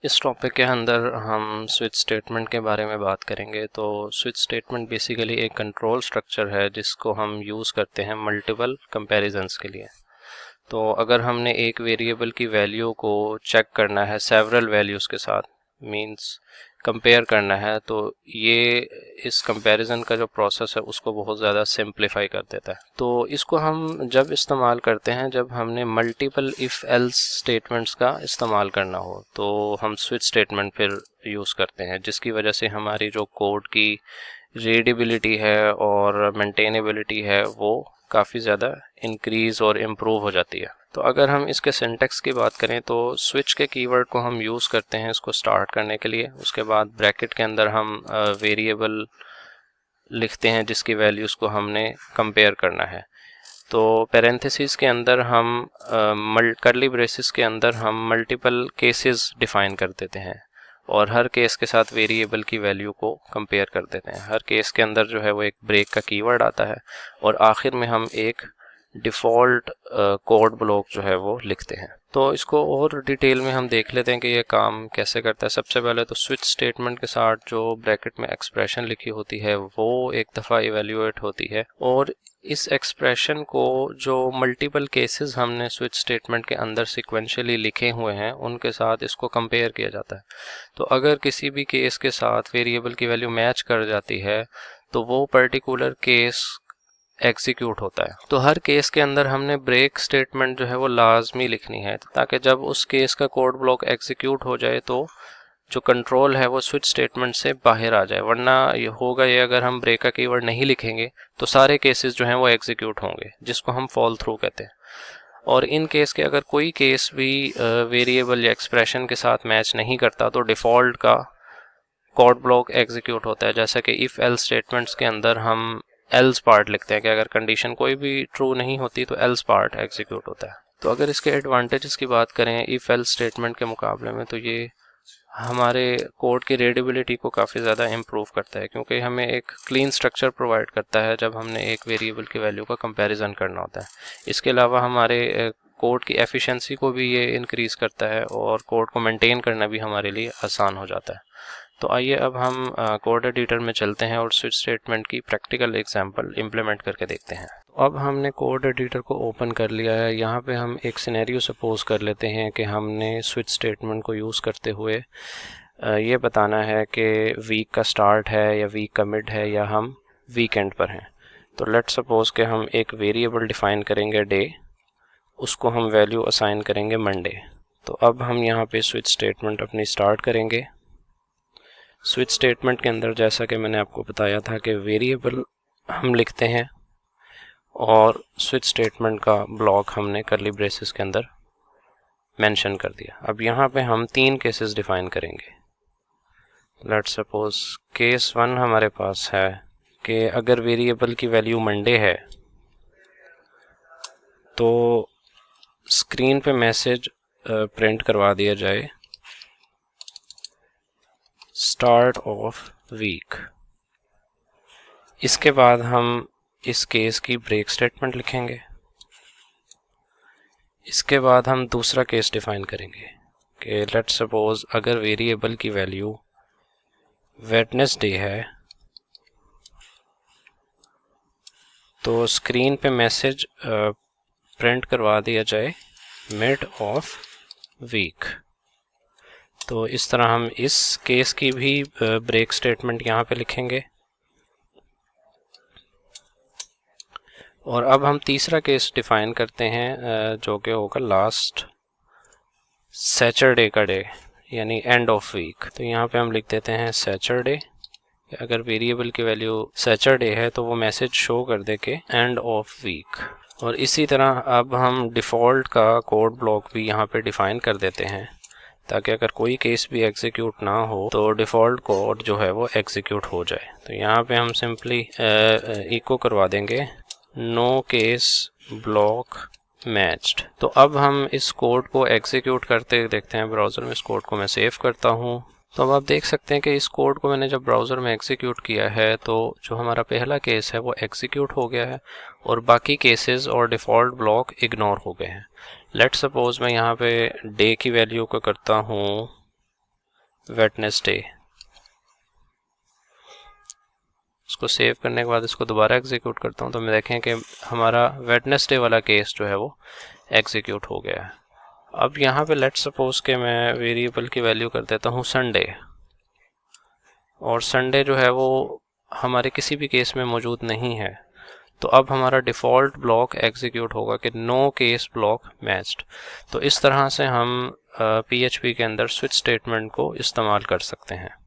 इस टॉपिक के अंदर हम स्विच स्टेटमेंट के बारे में बात करेंगे। तो स्विच स्टेटमेंट बेसिकली एक कंट्रोल स्ट्रक्चर है जिसको हम यूज़ करते हैं मल्टीपल कंपैरिजंस के लिए। तो अगर हमने एक वेरिएबल की वैल्यू को चेक करना है सेवरल वैल्यूज़ के साथ, मींस कंपेयर करना है, तो ये इस कंपैरिजन का जो प्रोसेस है उसको बहुत ज़्यादा सिंप्लीफाई कर देता है। तो इसको हम जब इस्तेमाल करते हैं जब हमने मल्टीपल इफ़ एल्स स्टेटमेंट्स का इस्तेमाल करना हो, तो हम स्विच स्टेटमेंट फिर यूज़ करते हैं, जिसकी वजह से हमारी जो कोड की रीडेबिलिटी है और मेंटेनेबिलिटी है वो काफ़ी ज़्यादा इंक्रीज़ और इम्प्रूव हो जाती है। तो अगर हम इसके सिंटैक्स की बात करें तो स्विच के कीवर्ड को हम यूज़ करते हैं इसको स्टार्ट करने के लिए। उसके बाद ब्रैकेट के अंदर हम वेरिएबल लिखते हैं जिसकी वैल्यूज़ को हमने कंपेयर करना है। तो पैरेंथेसिस के अंदर हम कर्ली ब्रेसेस के अंदर हम मल्टीपल केसेस डिफाइन कर देते हैं और हर केस के साथ वेरिएबल की वैल्यू को कंपेयर कर देते हैं। हर केस के अंदर जो है वो एक ब्रेक का कीवर्ड आता है और आखिर में हम एक डिफ़ॉल्ट कोड ब्लॉक जो है वो लिखते हैं। तो इसको और डिटेल में हम देख लेते हैं कि ये काम कैसे करता है। सबसे पहले तो स्विच स्टेटमेंट के साथ जो ब्रैकेट में एक्सप्रेशन लिखी होती है वो एक दफ़ा इवेल्युएट होती है और इस एक्सप्रेशन को जो मल्टीपल केसेस हमने स्विच स्टेटमेंट के अंदर सिक्वेंशियली लिखे हुए हैं उनके साथ इसको कंपेयर किया जाता है। तो अगर किसी भी केस के साथ वेरिएबल की वैल्यू मैच कर जाती है तो वो पर्टिकुलर केस एग्जीक्यूट होता है। तो हर केस के अंदर हमने ब्रेक स्टेटमेंट जो है वो लाजमी लिखनी है ताकि जब उस केस का कोड ब्लॉक एग्जीक्यूट हो जाए तो जो कंट्रोल है वो स्विच स्टेटमेंट से बाहर आ जाए। वरना ये अगर हम ब्रेक का कीवर्ड नहीं लिखेंगे तो सारे केसेस जो हैं वो एग्जीक्यूट होंगे, जिसको हम फॉल थ्रू कहते हैं। और इन केस के अगर कोई केस भी वेरिएबल या एक्सप्रेशन के साथ मैच नहीं करता तो डिफ़ॉल्ट का कोड ब्लॉक एग्जीक्यूट होता है। जैसा कि इफ़ एल्स स्टेटमेंट्स के अंदर हम एल्स पार्ट लिखते हैं कि अगर कंडीशन कोई भी ट्रू नहीं होती तो एल्स पार्ट एग्जीक्यूट होता है। तो अगर इसके एडवांटेजेस की बात करें इफ़ एल्स स्टेटमेंट के मुकाबले में, तो ये हमारे कोड की रीडेबिलिटी को काफ़ी ज़्यादा इम्प्रूव करता है, क्योंकि हमें एक क्लीन स्ट्रक्चर प्रोवाइड करता है जब हमने एक वेरिएबल की वैल्यू का कंपैरिजन करना होता है। इसके अलावा हमारे कोड की एफिशिएंसी को भी ये इंक्रीज़ करता है और कोड को मेंटेन करना भी हमारे लिए आसान हो जाता है। तो आइए अब हम कोड एडिटर में चलते हैं और स्विच स्टेटमेंट की प्रैक्टिकल एग्जांपल इम्प्लीमेंट करके देखते हैं। तो अब हमने कोड एडिटर को ओपन कर लिया है। यहाँ पे हम एक सिनेरियो सपोज कर लेते हैं कि हमने स्विच स्टेटमेंट को यूज़ करते हुए ये बताना है कि वीक का स्टार्ट है या वीक का मिड है या हम वीकेंड पर हैं। तो लेट्स सपोज कि हम एक वेरिएबल डिफ़ाइन करेंगे डे, उसको हम वैल्यू असाइन करेंगे मंडे। तो अब हम यहाँ पे स्विच स्टेटमेंट अपनी स्टार्ट करेंगे। स्विच स्टेटमेंट के अंदर जैसा कि मैंने आपको बताया था कि वेरिएबल हम लिखते हैं और स्विच स्टेटमेंट का ब्लॉक हमने कर्ली ब्रेसेस के अंदर मेंशन कर दिया। अब यहाँ पे हम 3 केसेस डिफाइन करेंगे। लेट्स सपोज केस 1 हमारे पास है कि अगर वेरिएबल की वैल्यू मंडे है तो स्क्रीन पे मैसेज प्रिंट करवा दिया जाए स्टार्ट ऑफ वीक। इसके बाद हम इस केस की ब्रेक स्टेटमेंट लिखेंगे। इसके बाद हम दूसरा केस डिफाइन करेंगे कि लेट्स सपोज अगर वेरिएबल की वैल्यू वेडनेसडे है तो स्क्रीन पे मैसेज प्रिंट करवा दिया जाए मिड ऑफ वीक। तो इस तरह हम इस केस की भी ब्रेक स्टेटमेंट यहाँ पे लिखेंगे। और अब हम तीसरा केस डिफाइन करते हैं जो कि होगा लास्ट सैटरडे का डे यानी एंड ऑफ वीक। तो यहाँ पे हम लिख देते हैं सैटरडे। अगर वेरिएबल की वैल्यू सैटरडे है तो वो मैसेज शो कर दे के एंड ऑफ वीक। और इसी तरह अब हम डिफ़ॉल्ट का कोड ब्लॉक भी यहाँ पे डिफ़ाइन कर देते हैं ताकि अगर कोई केस भी एग्जीक्यूट ना हो तो डिफ़ॉल्ट कोड जो है वो एग्जीक्यूट हो जाए। तो यहाँ पे हम सिंपली इको करवा देंगे नो केस ब्लॉक मैच्ड। तो अब हम इस कोड को एग्जीक्यूट करते देखते हैं ब्राउज़र में। इस कोड को मैं सेव करता हूँ। तो अब आप देख सकते हैं कि इस कोड को मैंने जब ब्राउज़र में एग्जीक्यूट किया है तो जो हमारा पहला केस है वो एग्जीक्यूट हो गया है और बाकी केसेस और डिफ़ॉल्ट ब्लॉक इग्नोर हो गए हैं। लेट्स सपोज मैं यहाँ पे डे की वैल्यू को करता हूँ वेडनेसडे। इसको सेव करने के बाद इसको दोबारा एग्जीक्यूट करता हूँ तो मैं देखें कि हमारा वेडनेसडे वाला केस जो है वो एग्जीक्यूट हो गया है। अब यहाँ पे लेट्स सपोज के मैं वेरिएबल की वैल्यू कर देता हूँ संडे, और संडे जो है वो हमारे किसी भी केस में मौजूद नहीं है, तो अब हमारा डिफ़ॉल्ट ब्लॉक एग्जीक्यूट होगा कि नो केस ब्लॉक मैच्ड। तो इस तरह से हम PHP के अंदर स्विच स्टेटमेंट को इस्तेमाल कर सकते हैं।